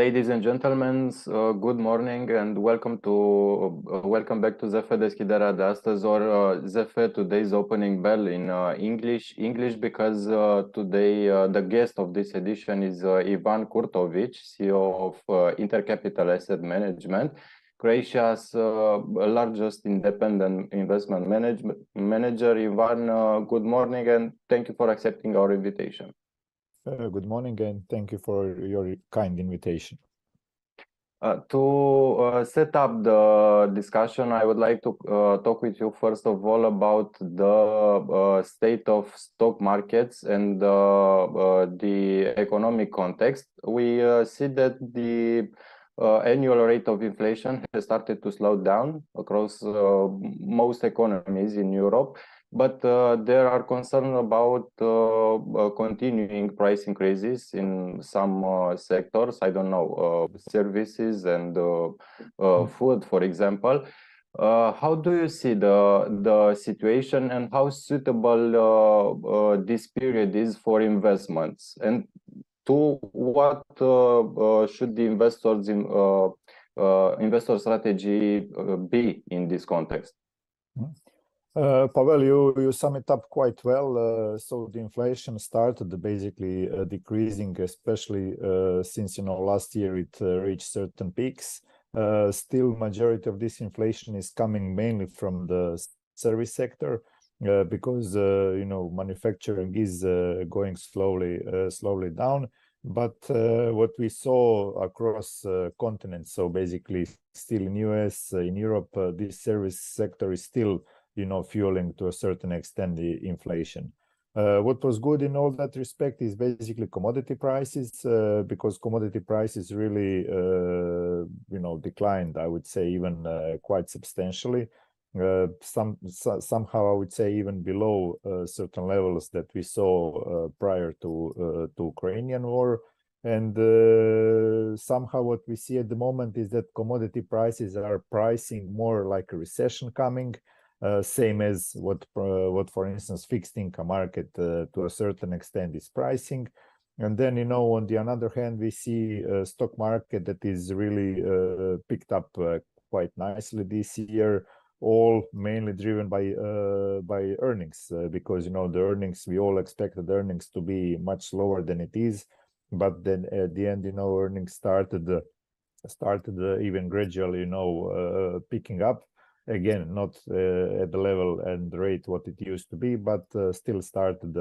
Ladies and gentlemen, good morning and welcome back to Deschiderea De Astăzi, or today's opening bell in English because today the guest of this edition is Ivan Kurtovic, CEO of InterCapital Asset Management, Croatia's largest independent investment manager. Ivan, good morning and thank you for accepting our invitation. Good morning and thank you for your kind invitation. To set up the discussion, I would like to talk with you first of all about the state of stock markets and the economic context. We see that the annual rate of inflation has started to slow down across most economies in Europe. But there are concerns about continuing price increases in some sectors. I don't know, services and food, for example. How do you see the situation and how suitable this period is for investments? And to what should the investor strategy be in this context? Pavel, you sum it up quite well. So the inflation started basically decreasing, especially since last year it reached certain peaks. Still, majority of this inflation is coming mainly from the service sector because manufacturing is going slowly down. But what we saw across continents, so basically still in US, in Europe, this service sector is still fueling to a certain extent the inflation. What was good in all that respect is basically commodity prices, because commodity prices really, declined, I would say, even quite substantially. Somehow, I would say, even below certain levels that we saw prior to Ukrainian war. And somehow what we see at the moment is that commodity prices are pricing more like a recession coming. Same as what, for instance, fixed income market to a certain extent is pricing. And then, on the other hand, we see a stock market that is really picked up quite nicely this year, all mainly driven by earnings, because, the earnings, we all expected earnings to be much lower than it is. But then at the end, earnings started even gradually, picking up. Again, not at the level and rate what it used to be, but still started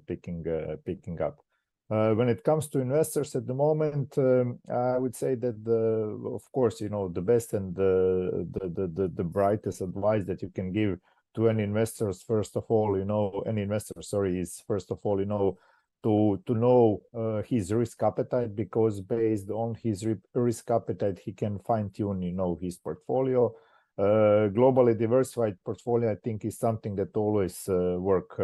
picking up. When it comes to investors at the moment, I would say that of course, the best and the brightest advice that you can give to any investors, first of all, is first of all, to know his risk appetite, because based on his risk appetite, he can fine tune, his portfolio. Globally diversified portfolio, I think, is something that always work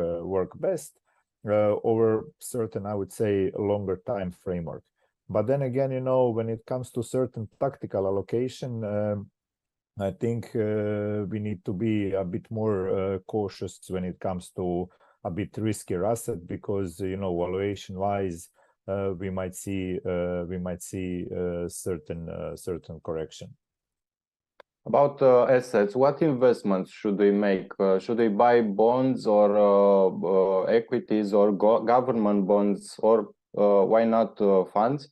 best over certain, I would say, longer time framework. But then again, when it comes to certain tactical allocation, I think we need to be a bit more cautious when it comes to a bit riskier asset, because valuation wise, we might see certain correction. About assets, what investments should we make? Should we buy bonds or equities or government bonds, or why not funds?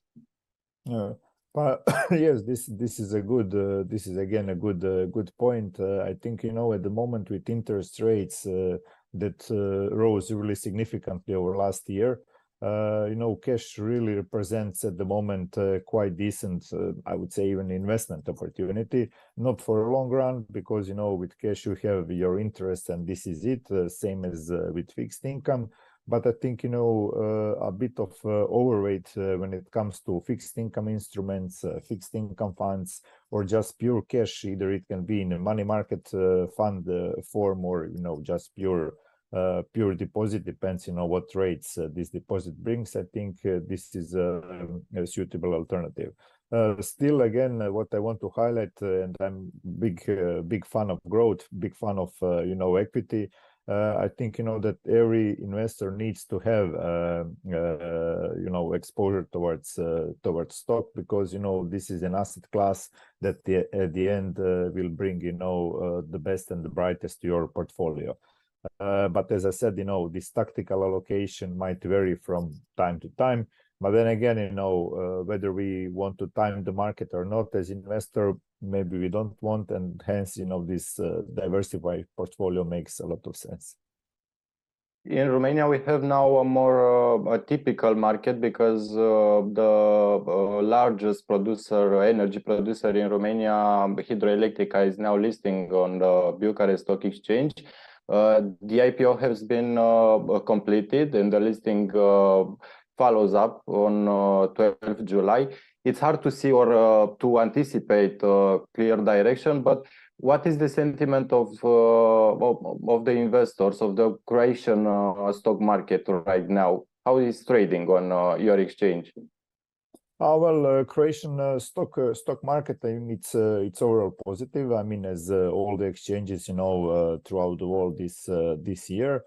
But yes, this is a good this is again a good point. I think at the moment with interest rates that rose really significantly over last year, cash really represents at the moment quite decent, I would say, even investment opportunity. Not for a long run, because with cash you have your interest and this is it, same as with fixed income. But I think a bit of overweight when it comes to fixed income instruments, fixed income funds, or just pure cash. Either it can be in a money market fund form, or just pure deposit, depends what rates this deposit brings. I think this is a suitable alternative. Still, again, what I want to highlight, and I'm big fan of growth, big fan of equity. I think that every investor needs to have exposure towards stock, because this is an asset class that at the end will bring the best and the brightest to your portfolio. But as I said, this tactical allocation might vary from time to time. But then again, whether we want to time the market or not as investor, maybe we don't want, and hence, this diversified portfolio makes a lot of sense. In Romania, we have now a more typical market, because the largest energy producer in Romania, Hidroelectrica, is now listing on the Bucharest Stock Exchange. The IPO has been completed, and the listing follows up on 12th July. It's hard to see or to anticipate clear direction, but what is the sentiment of the investors of the Croatian stock market right now? How is trading on your exchange? Croatian stock market, I mean, it's overall positive. I mean, as all the exchanges, throughout the world this year,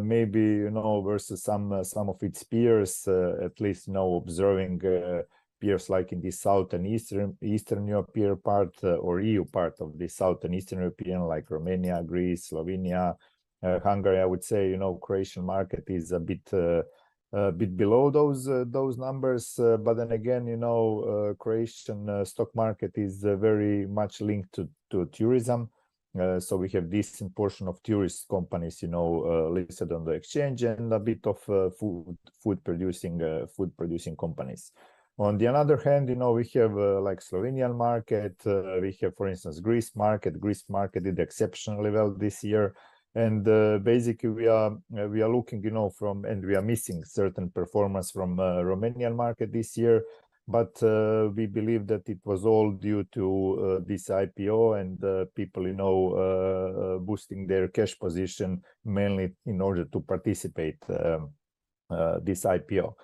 maybe versus some of its peers, at least observing peers like in the South and Eastern European part or EU part of the South and Eastern European, like Romania, Greece, Slovenia, Hungary. I would say Croatian market is a bit below those numbers, but then again, Croatian stock market is very much linked to tourism. So we have decent portion of tourist companies, listed on the exchange, and a bit of food producing companies. On the other hand, we have like Slovenian market, we have, for instance, Greece market. Greece market did exceptionally well this year, and basically we are looking, from, and we are missing certain performance from Romanian market this year. But we believe that it was all due to this IPO and people, boosting their cash position mainly in order to participate this IPO.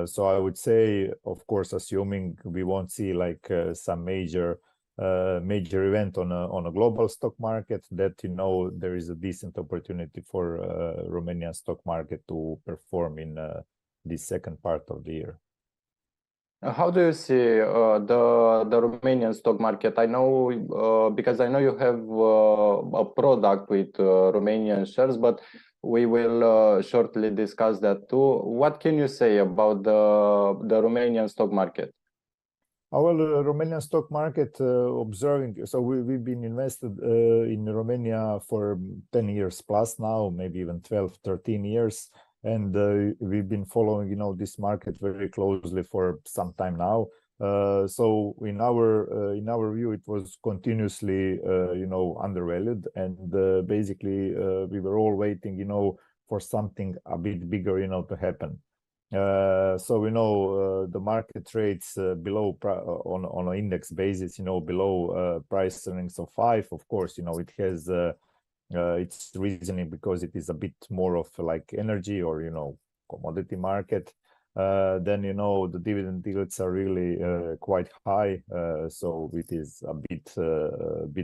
So I would say, of course, assuming we won't see like some major event on a global stock market, that there is a decent opportunity for Romanian stock market to perform in this second part of the year. How do you see the Romanian stock market? I know because I know you have a product with Romanian shares, but we will shortly discuss that too. What can you say about the Romanian stock market? Well, Romanian stock market, observing, so we've been invested in Romania for 10 years plus now, maybe even 12, 13 years. And we've been following, this market very closely for some time now. So in our view, it was continuously, undervalued, and basically we were all waiting, for something a bit bigger, to happen. So the market trades below on an index basis, below price earnings of 5. Of course, it has its reasoning because it is a bit more of like energy or commodity market. Then the dividend yields are really quite high, so it is a bit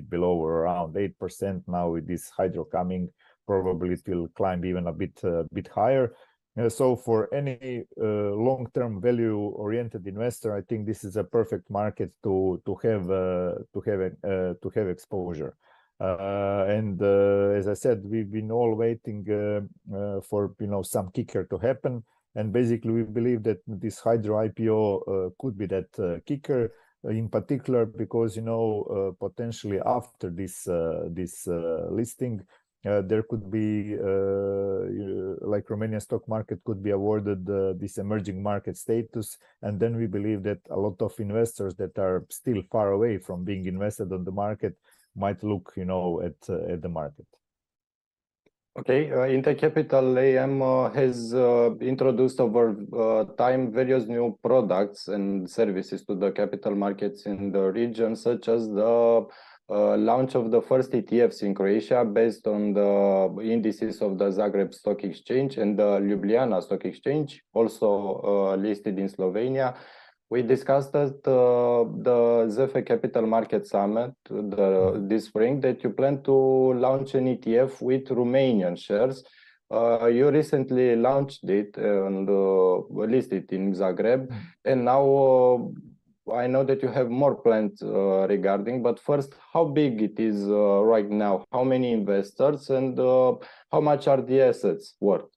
below or around 8% now. With this hydro coming, probably it will climb even a bit higher. So for any long-term value-oriented investor, I think this is a perfect market to have exposure. And as I said, we've been all waiting for some kicker to happen, and basically we believe that this hydro IPO could be that kicker, in particular because potentially after this listing, there could be like Romanian stock market could be awarded this emerging market status, and then we believe that a lot of investors that are still far away from being invested on the market might look at the market. Okay, InterCapital AM has introduced over time various new products and services to the capital markets in the region, such as the launch of the first ETFs in Croatia based on the indices of the Zagreb Stock Exchange and the Ljubljana Stock Exchange, also listed in Slovenia. We discussed at the ZF Capital Market Summit this spring that you plan to launch an ETF with Romanian shares. You recently launched it and listed in Zagreb, and now I know that you have more plans regarding. But first, how big it is right now? How many investors and how much are the assets worth?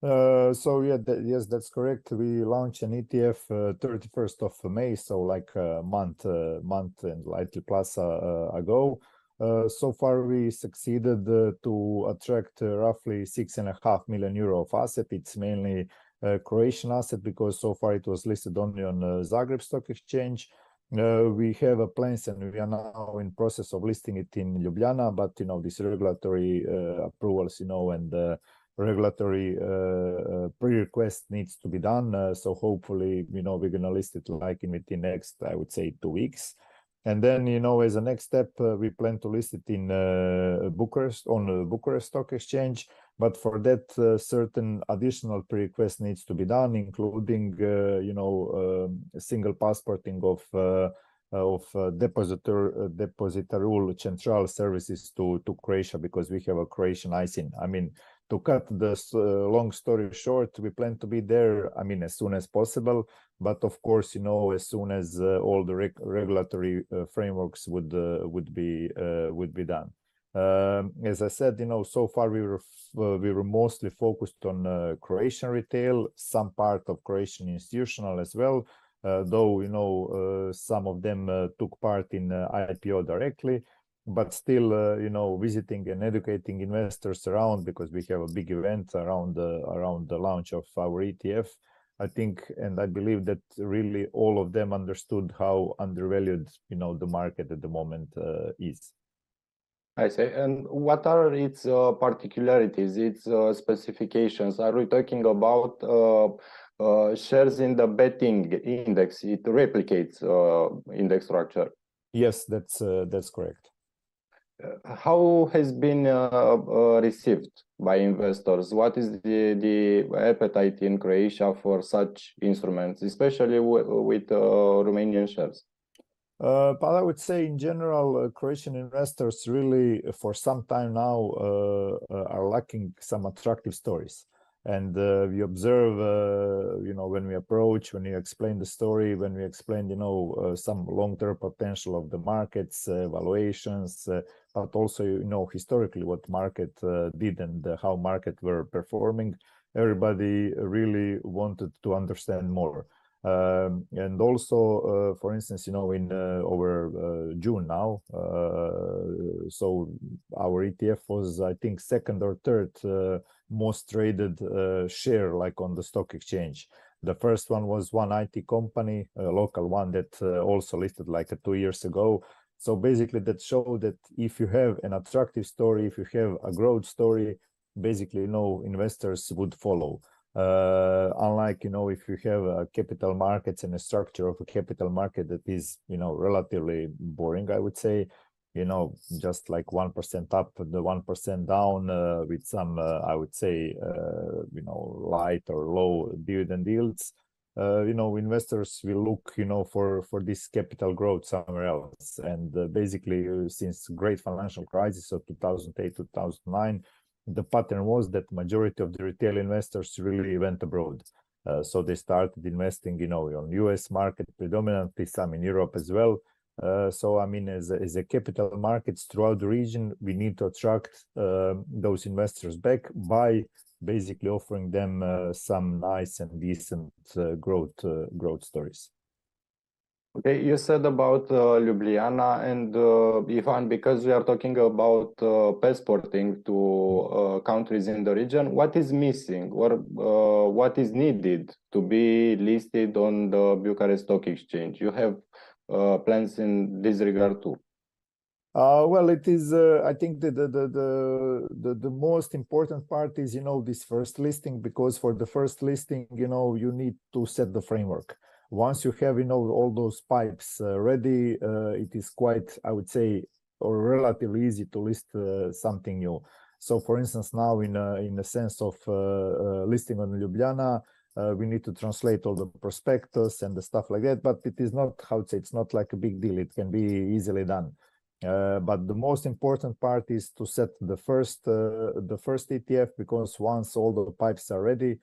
So yeah, yes, that's correct. We launched an ETF 31st of May, so like a month and slightly plus ago. So far, we succeeded to attract roughly €6.5 million of asset. It's mainly Croatian asset because so far it was listed only on Zagreb Stock Exchange. We have a plans and we are now in process of listing it in Ljubljana, but this regulatory approvals, and regulatory pre-request needs to be done. So hopefully, we're going to list it like within next, I would say, 2 weeks. And then, as a next step, we plan to list it in Bucharest, on the Bucharest Stock Exchange. But for that, certain additional pre-request needs to be done, including, a single passporting of depositarul central services to Croatia, because we have a Croatian ISIN. I mean, to cut the long story short, we plan to be there, as soon as possible. But of course, as soon as all the regulatory frameworks would be done. As I said, so far we were mostly focused on Croatian retail, some part of Croatian institutional as well. Though some of them took part in IPO directly, but still visiting and educating investors around, because we have a big event around the launch of our ETF. I think and I believe that really all of them understood how undervalued the market at the moment is. I say, and what are its particularities, its specifications? Are we talking about shares in the betting index? It replicates index structure. Yes, that's correct. How has been received by investors? What is the appetite in Croatia for such instruments, especially with Romanian shares? But I would say in general, Croatian investors really, for some time now, are lacking some attractive stories. And we observe, when we approach, when you explain the story, when we explain, some long-term potential of the markets, valuations, but also, historically what market did and how market were performing, everybody really wanted to understand more. And also, for instance, in over June now, so our ETF was, I think, second or third most traded share like on the stock exchange. The first one was one IT company, a local one that also listed like 2 years ago. So basically that showed that if you have an attractive story, if you have a growth story, basically, investors would follow. Unlike, if you have capital markets and a structure of a capital market that is, relatively boring, I would say, just like 1% up, the 1% down with some, I would say, light or low dividend yields, investors will look, for this capital growth somewhere else. And basically, since great financial crisis of 2008, 2009, the pattern was that majority of the retail investors really went abroad. So they started investing, on US market predominantly, some in Europe as well. So, as a capital markets throughout the region, we need to attract those investors back by basically offering them some nice and decent growth stories. Okay, you said about Ljubljana and Ivan, because we are talking about passporting to countries in the region, what is missing or what is needed to be listed on the Bucharest Stock Exchange? You have plans in this regard too? Well, it is. I think the most important part is this first listing, because for the first listing, you need to set the framework. Once you have all those pipes ready, it is quite, I would say, or relatively easy to list something new. So, for instance, now in the sense of listing on Ljubljana, We need to translate all the prospectus and the stuff like that, but it is not, how to say, it's not like a big deal. It can be easily done. But the most important part is to set the first ETF, because once all the pipes are ready,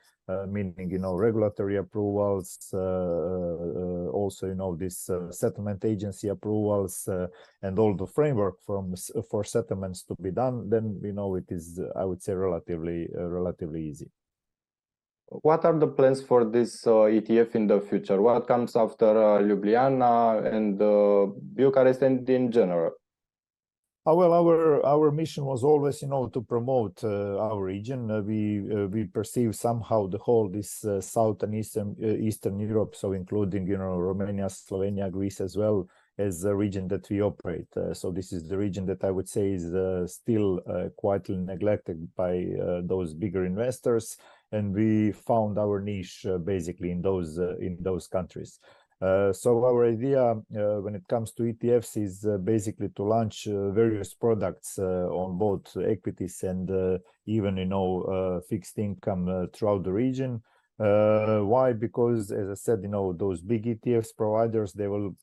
meaning, you know, regulatory approvals, also, you know, this settlement agency approvals, and all the framework for settlements to be done, then, you know, it is, I would say, relatively easy. What are the plans for this ETF in the future? What comes after Ljubljana and Bucharest and in general? Well, our mission was always, you know, to promote our region. We perceive somehow the whole this South and Eastern Europe, so including, you know, Romania, Slovenia, Greece as well, as a region that we operate. So this is the region that I would say is still quietly neglected by those bigger investors, and we found our niche basically in those countries. So our idea when it comes to ETFs is basically to launch various products on both equities and even, you know, fixed income throughout the region. Why? Because, as I said, you know, those big ETFs providers, they will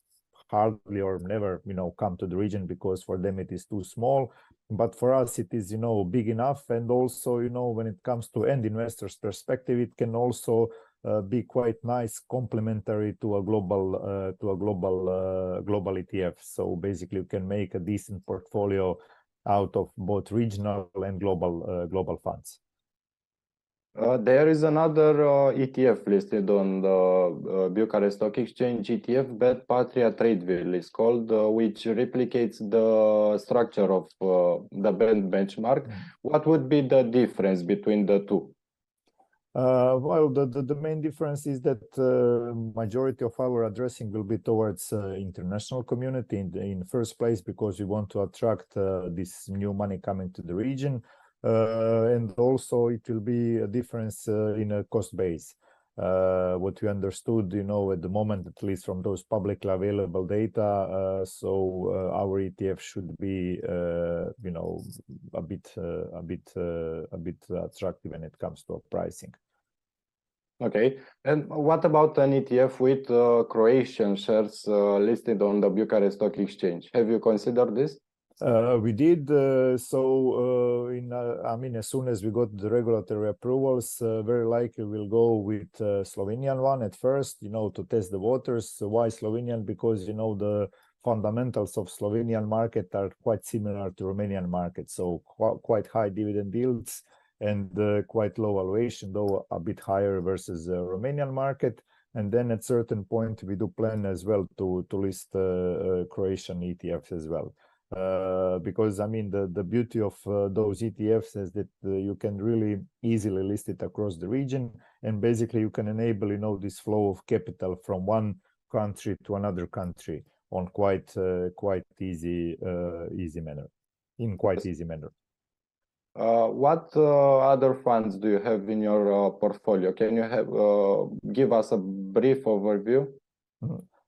hardly or never, you know, come to the region because for them it is too small. But for us, it is, you know, big enough. And also, you know, when it comes to end investors' perspective, it can also be quite nice complementary to a global ETF. So basically, you can make a decent portfolio out of both regional and global funds. There is another ETF listed on the Bucharest Stock Exchange, ETF Bet Patria Tradeville is called, which replicates the structure of the benchmark. What would be the difference between the two? Well, the main difference is that majority of our addressing will be towards international community in first place, because we want to attract this new money coming to the region. And also it will be a difference in a cost base. What we understood, you know, at the moment, at least from those publicly available data, so our ETF should be, you know, a bit attractive when it comes to pricing. Okay, and what about an ETF with Croatian shares listed on the Bucharest Stock Exchange? Have you considered this? We did. I mean, as soon as we got the regulatory approvals, very likely we'll go with Slovenian one at first, you know, to test the waters. Why Slovenian? Because, you know, the fundamentals of Slovenian market are quite similar to Romanian market. So quite high dividend yields and quite low valuation, though a bit higher versus Romanian market. And then at certain point, we do plan as well to list Croatian ETFs as well. Because I mean the beauty of those ETFs is that you can really easily list it across the region, and basically you can enable, you know, this flow of capital from one country to another country on quite easy manner. What other funds do you have in your portfolio? Can you give us a brief overview?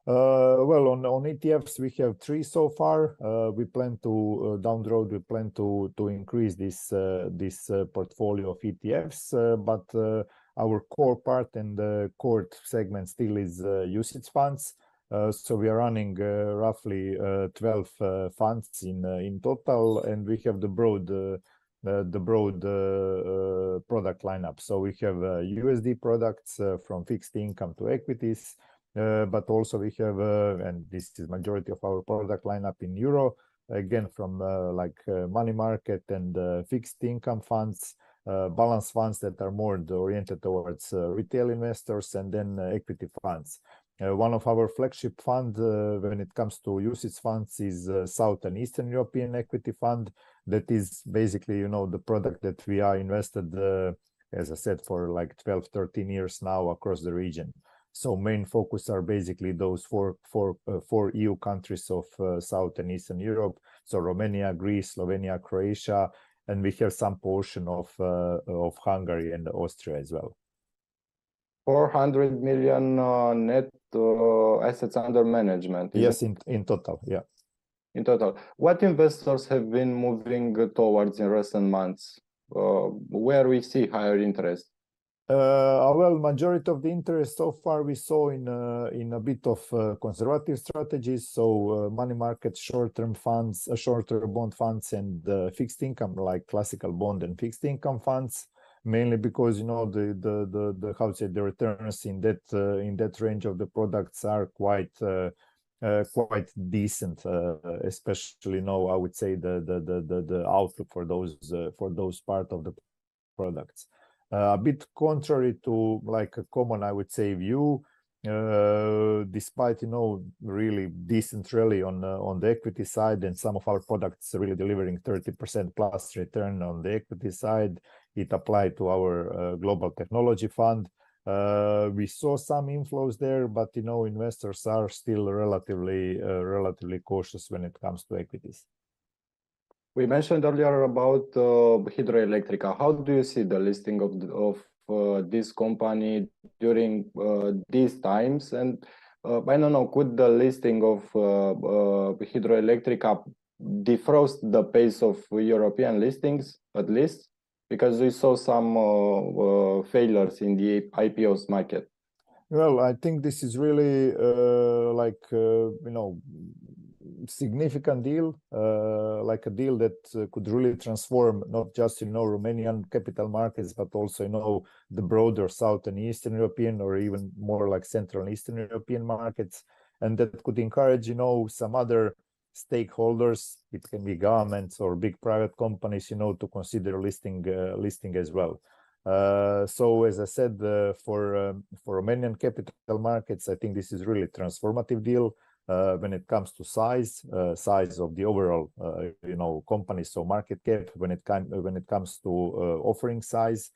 Well, on ETFs, we have 3 so far. We plan to down the road. We plan to increase this portfolio of ETFs. But our core part and the core segment still is UCITS funds. So we are running roughly 12 funds in total, and we have the broad product lineup. So we have USD products from fixed income to equities. But also we have, and this is majority of our product lineup in euro, again from like money market and fixed income funds, balance funds that are more oriented towards retail investors, and then equity funds. One of our flagship fund when it comes to UCITS funds is South and Eastern European Equity Fund. That is basically, you know, the product that we are invested, as I said, for like 12-13 years now across the region. So main focus are basically those four EU countries of South and Eastern Europe. So Romania, Greece, Slovenia, Croatia, and we have some portion of Hungary and Austria as well. 400 million net assets under management. Yes, in total, yeah. In total, what investors have been moving towards in recent months? Where we see higher interest? Well, majority of the interest so far we saw in a bit of conservative strategies, so money market, short-term funds, short-term bond funds, and fixed income, like classical bond and fixed income funds, mainly because the how to say, the returns in that range of the products are quite decent, especially I would say the outlook for those part of the products. A bit contrary to like a common, I would say, view, despite really decent rally on the equity side, and some of our products really delivering 30% plus return on the equity side, it applied to our global technology fund. We saw some inflows there, but investors are still relatively cautious when it comes to equities. We mentioned earlier about Hidroelectrica. How do you see the listing of this company during these times? And I don't know, could the listing of Hidroelectrica defrost the pace of European listings, at least? Because we saw some failures in the IPOs market. Well, I think this is really significant deal, like a deal that could really transform not just Romanian capital markets, but also the broader Southern Eastern European, or even more like Central and Eastern European markets, and that could encourage some other stakeholders, it can be governments or big private companies, to consider listing as well. So as I said, for Romanian capital markets, I think this is really transformative deal when it comes to size of the overall company, so market cap, when it comes to offering size,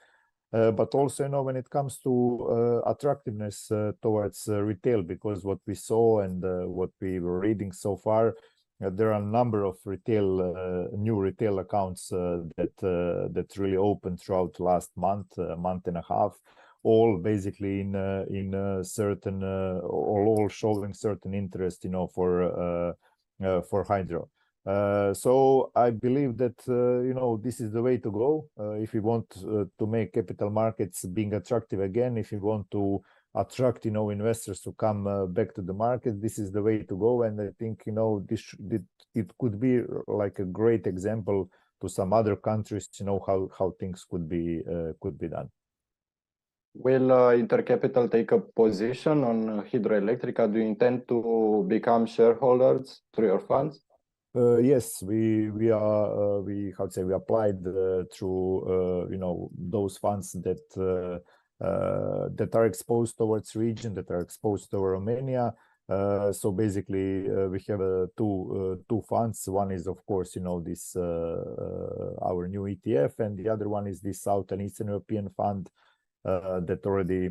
but also when it comes to attractiveness towards retail, because what we saw and what we were reading so far, there are a number of new retail accounts that really opened throughout the last month and a half, all basically in certain all showing certain interest for hydro. So I believe that this is the way to go if we want to make capital markets being attractive again. If you want to attract investors to come back to the market, this is the way to go. And I think it could be like a great example to some other countries how things could be done. Will InterCapital take a position on Hidroelectrica? Do you intend to become shareholders through your funds? Yes, we applied through those funds that are exposed towards region, that are exposed to Romania. So basically, we have two funds. One is, of course, this our new ETF, and the other one is this South and Eastern European fund that already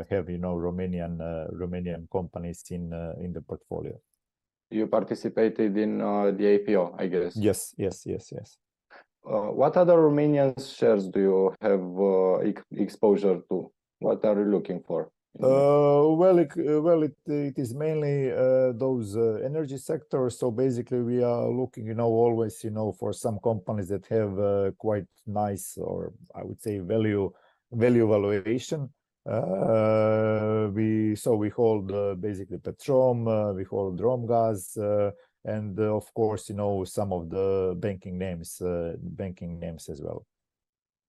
have Romanian companies in the portfolio. You participated in the IPO, I guess. Yes. What other Romanian shares do you have exposure to? What are you looking for? It is mainly those energy sectors. So basically, we are looking, always, for some companies that have quite nice, or I would say value valuation. We hold basically Petrom, we hold Romgaz, and of course, some of the banking names as well.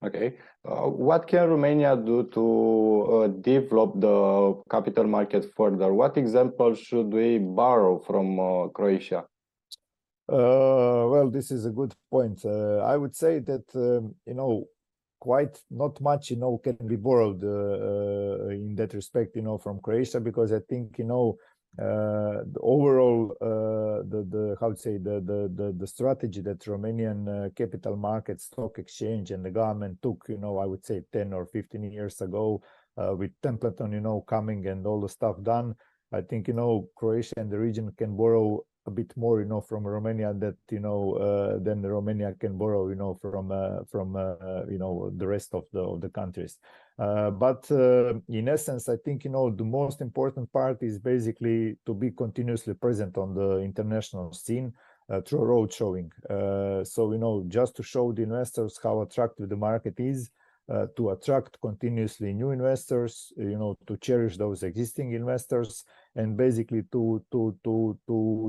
Okay. What can Romania do to develop the capital market further? What example should we borrow from Croatia? Well, this is a good point. I would say that quite not much can be borrowed in that respect from Croatia, because I think the overall the strategy that Romanian capital market stock exchange and the government took I would say 10 or 15 years ago, with Templeton coming and all the stuff done. I think Croatia and the region can borrow a bit more from Romania than Romania can borrow from the rest of the countries, but in essence, I think the most important part is basically to be continuously present on the international scene through road showing, so just to show the investors how attractive the market is, to attract continuously new investors, to cherish those existing investors, and basically to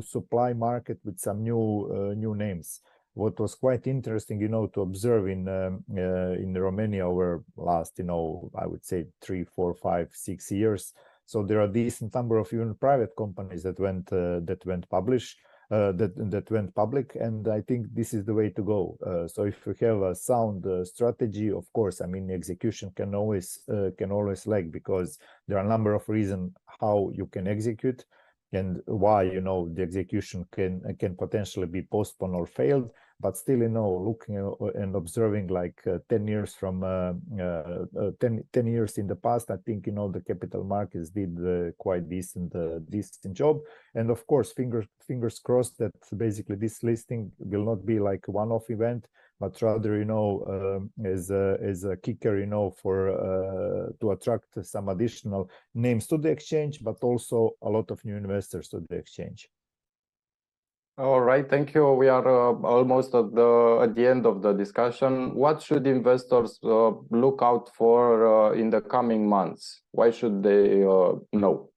supply market with some new names. What was quite interesting, to observe in Romania over last, I would say 3, 4, 5, 6 years. So there are a decent number of even private companies that went public, and I think this is the way to go. So if you have a sound strategy, of course, execution can always lag, because there are a number of reasons how you can execute and why the execution can potentially be postponed or failed. But still, looking and observing like 10 years from 10 years in the past, I think the capital markets did quite decent job. And of course, fingers crossed that basically this listing will not be like a one-off event, but rather as a kicker for to attract some additional names to the exchange, but also a lot of new investors to the exchange. All right, thank you. We are almost at the end of the discussion. What should investors look out for in the coming months? Why should they know?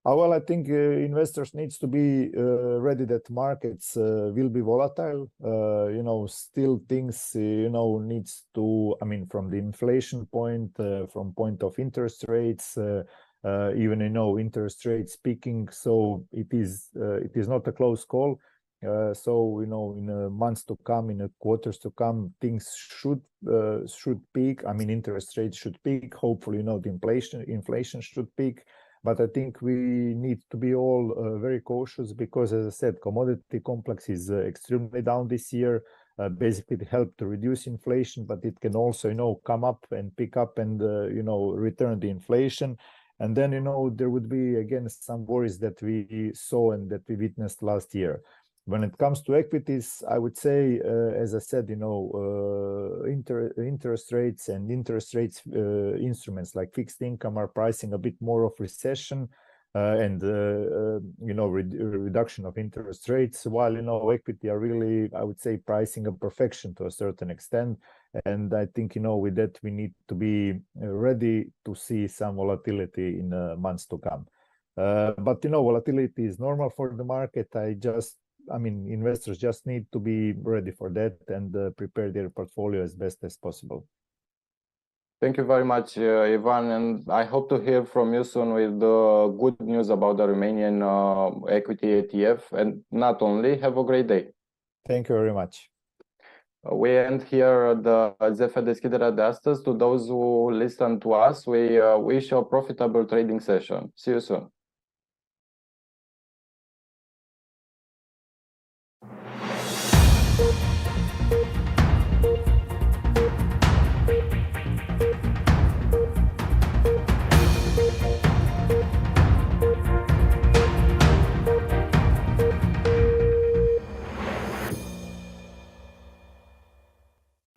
Well, I think investors needs to be ready that markets will be volatile. Still things needs to, from the inflation point, from point of interest rates. Even interest rates peaking, so it is not a close call. So in months to come, in quarters to come, things should peak. Interest rates should peak. Hopefully, the inflation should peak. But I think we need to be all very cautious, because, as I said, commodity complex is extremely down this year. Basically, it helped to reduce inflation, but it can also come up and pick up and return the inflation. And then, there would be, again, some worries that we saw and that we witnessed last year. When it comes to equities, I would say, as I said, interest rates and interest rates instruments like fixed income are pricing a bit more of recession and, reduction of interest rates, while, equity are really, I would say, pricing a perfection to a certain extent. And I think, with that, we need to be ready to see some volatility in months to come. But, volatility is normal for the market. Investors just need to be ready for that and prepare their portfolio as best as possible. Thank you very much, Ivan, and I hope to hear from you soon with good news about the Romanian equity ETF. And not only, have a great day. Thank you very much. We end here the ZF Deschiderea De Astăzi. To those who listen to us, we wish a profitable trading session. See you soon.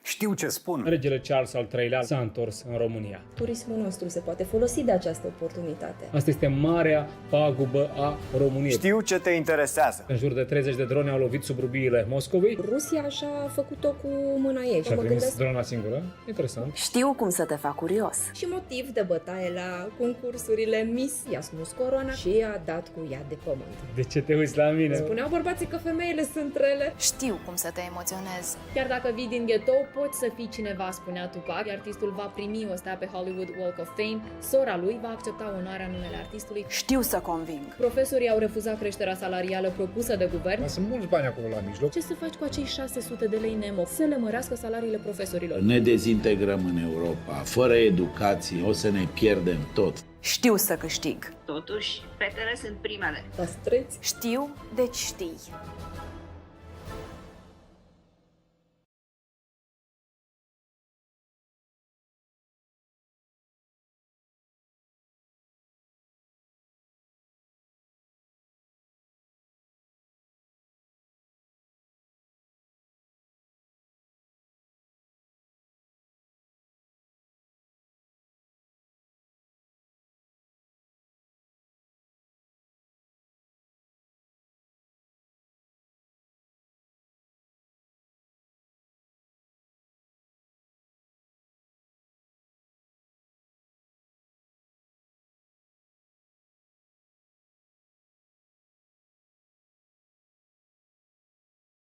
Știu ce spun. Regele Charles al III-lea s-a întors în România. Turismul nostru se poate folosi de această oportunitate. Asta este marea pagubă a României. Știu ce te interesează. În jur de 30 de drone au lovit sub rubiile Moscovei. Rusia așa a făcut-o cu mâna ei. Și a trimis drona singură. Interesant. Știu cum să te fac curios. Și motiv de bătaie la concursurile Miss. I-a smuls coroana și a dat cu ea de pământ. De ce te uiți la mine? Spuneau bărbații că femeile sunt rele. Știu cum să te emoționezi. Chiar dacă vii din ghetou, poți să fii cineva, spunea Tupac. Artistul va primi o stea pe Hollywood Walk of Fame. Sora lui va accepta onoarea în numele artistului. Știu să conving. Profesorii au refuzat creșterea salarială propusă de guvern. Dar sunt mulți bani acolo la mijloc. Ce să faci cu acei 600 de lei nemo? Să le mărească salariile profesorilor. Ne dezintegrăm în Europa. Fără educație o să ne pierdem tot. Știu să câștig. Totuși, fetele sunt primele. Păstrăți. Știu, deci știi.